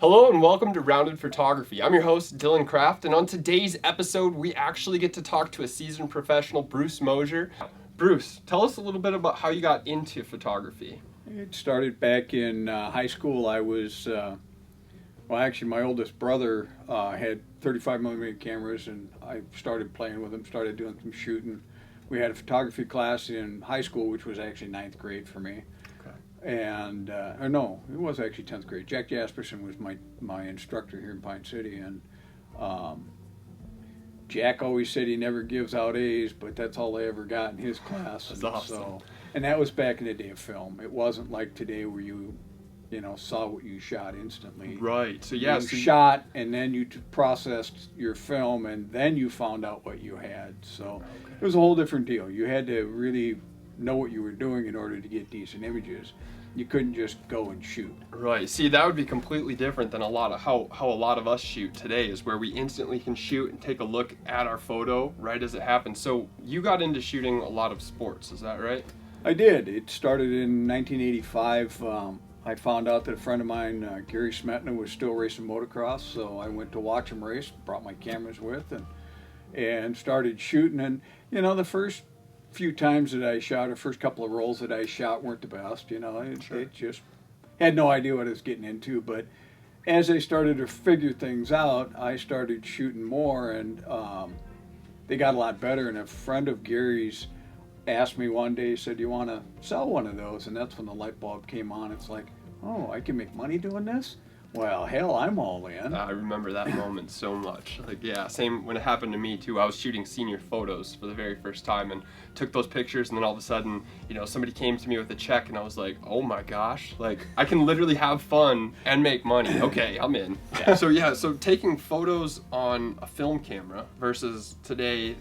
Hello and welcome to Rounded Photography. I'm your host, Dylan Kraft, and on today's episode, we actually get to talk to a seasoned professional, Bruce Mosher. Bruce, tell us a little bit about how you got into photography. It started back in high school. I was, actually my oldest brother had 35mm cameras, and I started playing with them, started doing some shooting. We had a photography class in high school, which was actually 9th grade for me. And or no, it was actually 10th grade. Jack Jasperson was my instructor here in Pine City, and Jack always said he never gives out A's, but that's all I ever got in his class. That's awesome. And that was back in the day of film. It wasn't like today where you saw what you shot instantly. Right. So yeah, you shot and then you processed your film and then you found out what you had. So it was a whole different deal. You had to really know what you were doing in order to get decent images. You couldn't just go and shoot. Right. See, that would be completely different than how a lot of us shoot today, is where we instantly can shoot and take a look at our photo right as it happens. So you got into shooting a lot of sports, is that right? I did. It started in 1985. I found out that a friend of mine, Gary Smetna, was still racing motocross, so I went to watch him race, brought my cameras with, and started shooting. And the first few times that I shot, or first couple of rolls that I shot weren't the best. It just had no idea what I was getting into. But as I started to figure things out, I started shooting more, and they got a lot better. And a friend of Gary's asked me one day, he said, "Do you want to sell one of those?" And that's when the light bulb came on. It's like, oh, I can make money doing this? Well, hell, I'm all in. I remember that moment so much. Same when it happened to me too. I was shooting senior photos for the very first time and took those pictures, and then all of a sudden, somebody came to me with a check, and I was like, oh my gosh, I can literally have fun and make money. Okay, I'm in. Yeah. So taking photos on a film camera versus today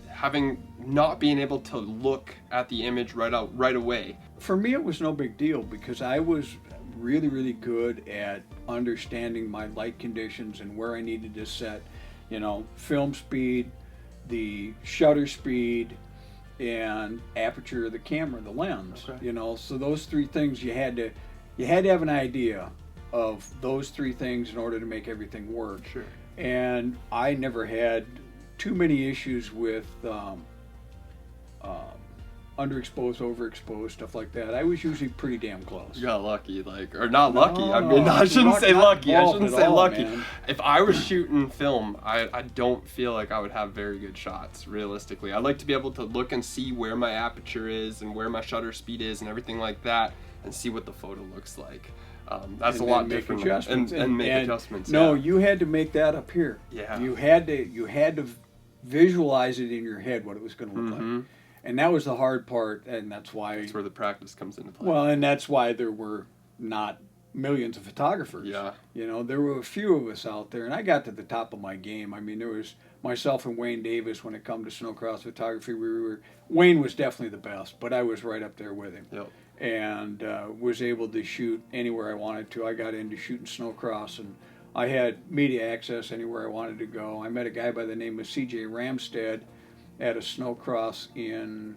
not being able to look at the image right away. For me, it was no big deal because I was really, really good at understanding my light conditions and where I needed to set, film speed, the shutter speed, and aperture of the camera, the lens. Okay. So those three things you had to have an idea of those three things in order to make everything work. Sure. And I never had too many issues with underexposed, overexposed, stuff like that. I was usually pretty damn close. You got lucky, or not lucky. I shouldn't say lucky. I shouldn't say lucky. Man. If I was shooting film, I don't feel like I would have very good shots, realistically. I like to be able to look and see where my aperture is and where my shutter speed is and everything like that, and see what the photo looks like. That's a lot different. And make adjustments. No, you had to make that up here. Yeah. You had to visualize it in your head what it was going to look like. And that was the hard part, and that's where the practice comes into play. Well, and that's why there were not millions of photographers. Yeah. There were a few of us out there, and I got to the top of my game. I mean, there was myself and Wayne Davis when it come to snowcross photography. Wayne was definitely the best, but I was right up there with him. Yep. And was able to shoot anywhere I wanted to. I got into shooting snowcross, and I had media access anywhere I wanted to go. I met a guy by the name of C.J. Ramstead at a snowcross in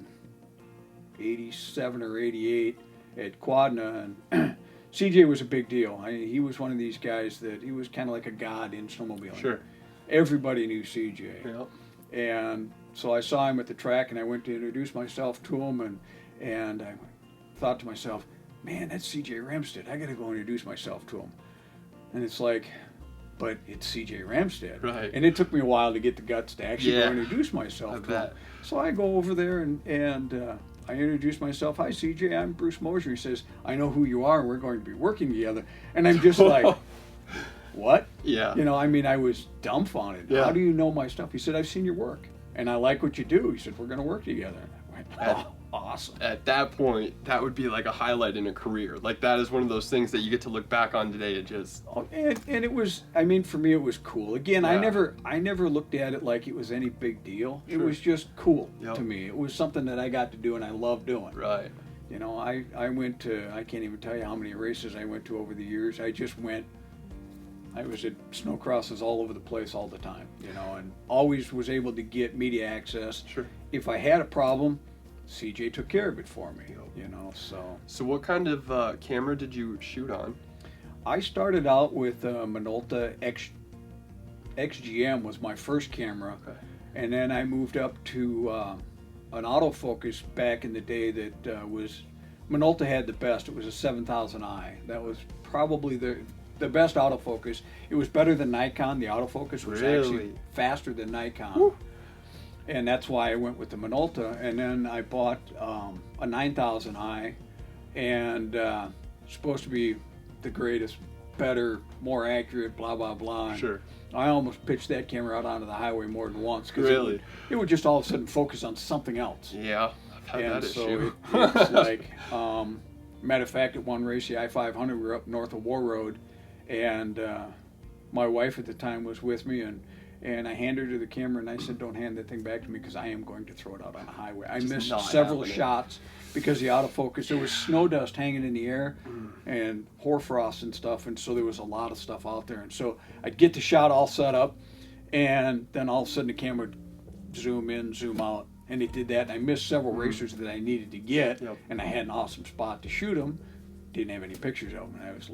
87 or 88 at Quadna, and CJ was a big deal. He was one of these guys that he was kind of like a god in snowmobiling. Sure. Everybody knew CJ. Yep. And so I saw him at the track, and I went to introduce myself to him, and I thought to myself, man, that's CJ Ramstead. I got to go introduce myself to him. And it's like, but it's C.J. Ramstead. Right. And it took me a while to get the guts to actually go introduce myself to him. So I go over there and I introduce myself. Hi, C.J., I'm Bruce Mosher. He says, I know who you are, and we're going to be working together. And I'm just like, what? Yeah. I was dumbfounded. Yeah. How do you know my stuff? He said, I've seen your work, and I like what you do. He said, we're going to work together. And I went, awesome. At that point, that would be like a highlight in a career. That is one of those things that you get to look back on today and just... And it was, for me, it was cool. Again, yeah. I never looked at it like it was any big deal. Sure. It was just cool to me. It was something that I got to do and I loved doing. Right. I went to, I can't even tell you how many races I went to over the years. I just went, I was at snowcrosses all over the place all the time, and always was able to get media access. Sure. If I had a problem, CJ took care of it for me, so. So what kind of camera did you shoot on? I started out with Minolta XGM was my first camera, Okay. and then I moved up to an autofocus back in the day that was Minolta had the best. It was a 7000i. That was probably the best autofocus. It was better than Nikon. The autofocus was actually faster than Nikon. Woo. And that's why I went with the Minolta. And then I bought a 9000i, and supposed to be the greatest, better, more accurate, blah blah blah. And Sure. I almost pitched that camera out onto the highway more than once because Really? it would just all of a sudden focus on something else. Yeah, I've had And that so issue. it's like, matter of fact, at one race, the I-500, we were up north of War Road, and my wife at the time was with me, and I handed her the camera, and I said, "Don't hand that thing back to me because I am going to throw it out on the highway." I Just missed not several happening. shots because the autofocus, there was snow dust hanging in the air Mm. and hoarfrost and stuff, and so there was a lot of stuff out there. And so I'd get the shot all set up, and then all of a sudden the camera would zoom in, zoom out, and it did that. And I missed several racers that I needed to get, Yep. and I had an awesome spot to shoot them. Didn't have any pictures of them, and I was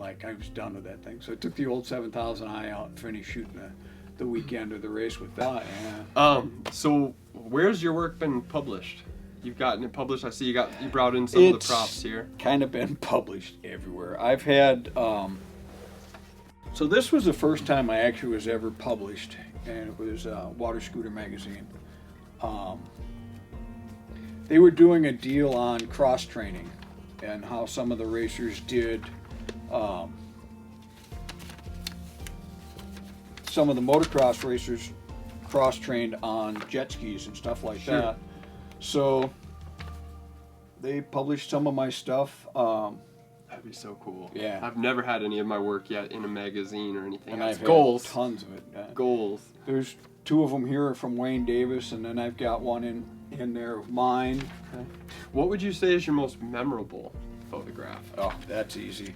done with that thing. So I took the old 7000i out and finished shooting the weekend of the race with that. Yeah. So where's your work been published? You've gotten it published. I see you brought in some of the props here. Kind of been published everywhere. I've had so this was the first time I actually was ever published, and it was Water Scooter Magazine. They were doing a deal on cross training and how some of the racers did. Some of the motocross racers cross trained on jet skis and stuff like Sure. that. So they published some of my stuff. That'd be so cool. Yeah. I've never had any of my work yet in a magazine or anything. And That's I've goals. had tons of it. Goals. There's two of them here from Wayne Davis, and then I've got one in there of mine. Okay. What would you say is your most memorable photograph? Oh, that's easy.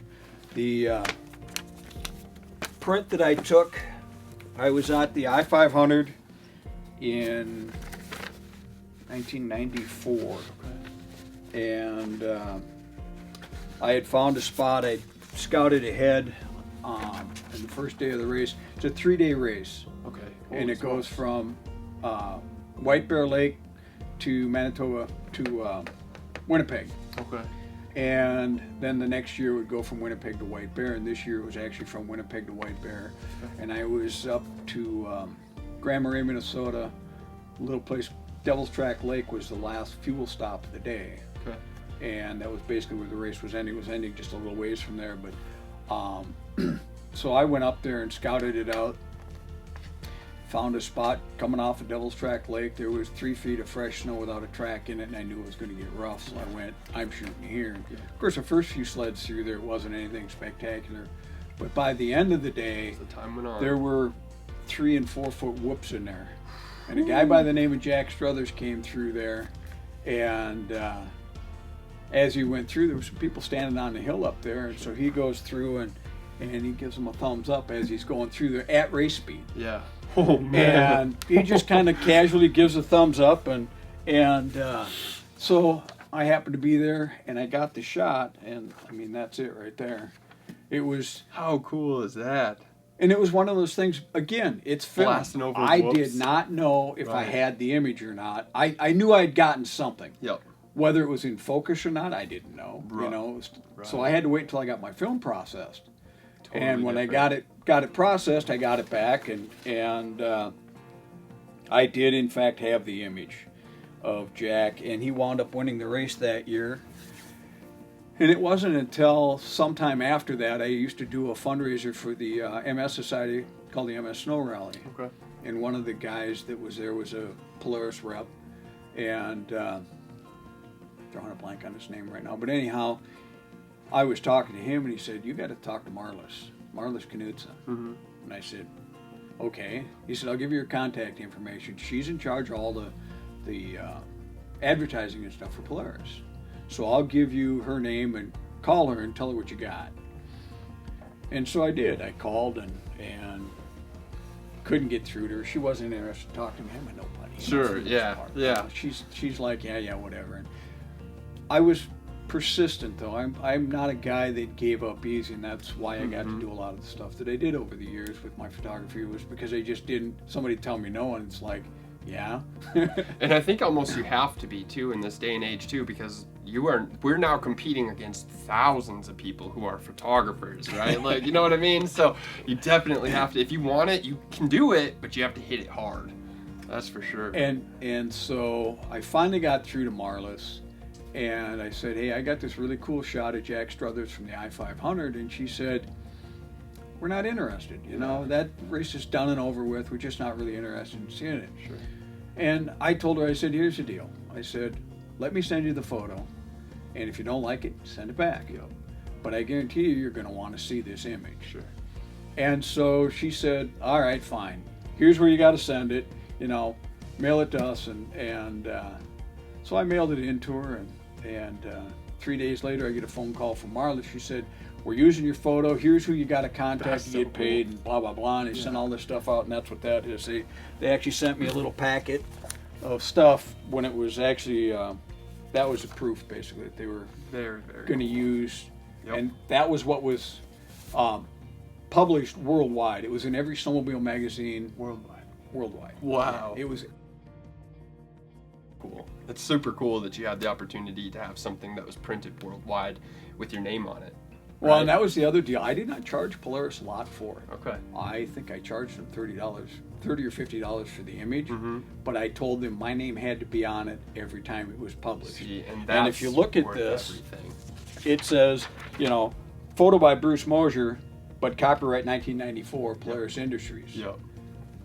The print that I took, I was at the I-500 in 1994, and I had found a spot. I scouted ahead on the first day of the race. It's a 3-day race, Okay. and it goes from White Bear Lake to Manitoba to Winnipeg. Okay. And then the next year would go from Winnipeg to White Bear, and this year it was actually from Winnipeg to White Bear. And I was up to Grand Marais, Minnesota, a little place, Devil's Track Lake was the last fuel stop of the day. Okay. And that was basically where the race was ending. It was ending just a little ways from there, but so I went up there and scouted it out. Found a spot coming off of Devil's Track Lake. There was 3 feet of fresh snow without a track in it, and I knew it was going to get rough, so I went, I'm shooting here. Yeah. Of course, the first few sleds through there wasn't anything spectacular, but by the end of the day, As the time went on. there were 3 and 4 foot whoops in there. And a guy by the name of Jack Struthers came through there, and as he went through, there were some people standing on the hill up there, and so he goes through and he gives them a thumbs up as he's going through there at race speed. Yeah. Oh man. And he just kind of casually gives a thumbs up, and so I happened to be there, and I got the shot, and I mean that's it right there. It was, How cool is that? and it was one of those things. Again, it's film. Blasting over I whoops. did not know if I Right. had the image or not. I knew I'd gotten something. Yep. Whether it was in focus or not, I didn't know. Right. You know, it was- so Right. I had to wait until I got my film processed. Totally And when different. I got it processed, I got it back, and I did in fact have the image of Jack, and he wound up winning the race that year. And it wasn't until sometime after that I used to do a fundraiser for the MS Society called the MS Snow Rally, Okay. and one of the guys that was there was a Polaris rep, and drawing a blank on his name right now, but anyhow, I was talking to him, and he said, "You got to talk to Marlis Knudsen." Mm-hmm. And I said, "Okay." He said, "I'll give you her contact information. She's in charge of all the advertising and stuff for Polaris. So I'll give you her name and call her and tell her what you got." And so I did. I called and couldn't get through to her. She wasn't interested in talking to him and nobody. Sure, For the most yeah, part. yeah. She's like, yeah, whatever. And I was persistent though. I'm not a guy that gave up easy, and that's why I got to do a lot of the stuff that I did over the years with my photography, was because I just didn't, somebody tell me no, and it's like, yeah. And I think almost you have to be too in this day and age too, because we're now competing against thousands of people who are photographers, right? Like, you know what I mean? So you definitely have to, if you want it, you can do it, but you have to hit it hard. That's for sure. And so I finally got through to Marlis, and I said, hey, I got this really cool shot of Jack Struthers from the I-500, and she said, we're not interested. You know, that race is done and over with. We're just not really interested in seeing it. Sure. And I told her, I said, here's the deal. I said, let me send you the photo, and if you don't like it, send it back. Yep. But I guarantee you, you're going to want to see this image. Sure. And so she said, all right, fine. Here's where you got to send it. You know, mail it to us. And so I mailed it in to her, and 3 days later, I get a phone call from Marla. She said, we're using your photo. Here's who you got to contact That's to so get paid, and blah, blah, blah. And they sent all this stuff out, and that's what that is. They actually sent me a little packet of stuff when it was actually, that was the proof, basically, that they were Very, very going to cool. use. Yep. And that was what was published worldwide. It was in every snowmobile magazine worldwide. Wow. Yeah, it was cool. It's super cool that you had the opportunity to have something that was printed worldwide with your name on it. well, right? and that was the other deal. I did not charge Polaris a lot for it. Okay. I think I charged them $30 or $50 for the image, Mm-hmm. but I told them my name had to be on it every time it was published. See, and And if you look at worth this, everything. it says, you know, photo by Bruce Mosher, but copyright 1994, Polaris Industries. Yep.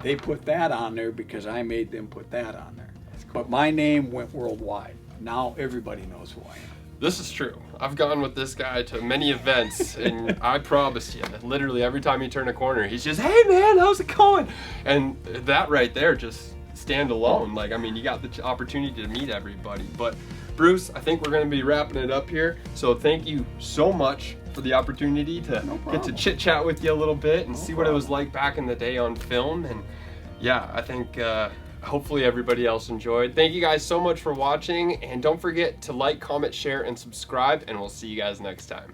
They put that on there because I made them put that on there. But my name went worldwide. Now everybody knows who I am. This is true. I've gone with this guy to many events, and I promise you, literally every time you turn a corner, he's just, hey man, how's it going? And that right there, just stand alone. Like, I mean, you got the opportunity to meet everybody. But Bruce, I think we're going to be wrapping it up here. So thank you so much for the opportunity to get to chit chat with you a little bit and see what it was like back in the day on film. And yeah, I think hopefully everybody else enjoyed. Thank you guys so much for watching, and don't forget to like, comment, share, and subscribe, and we'll see you guys next time.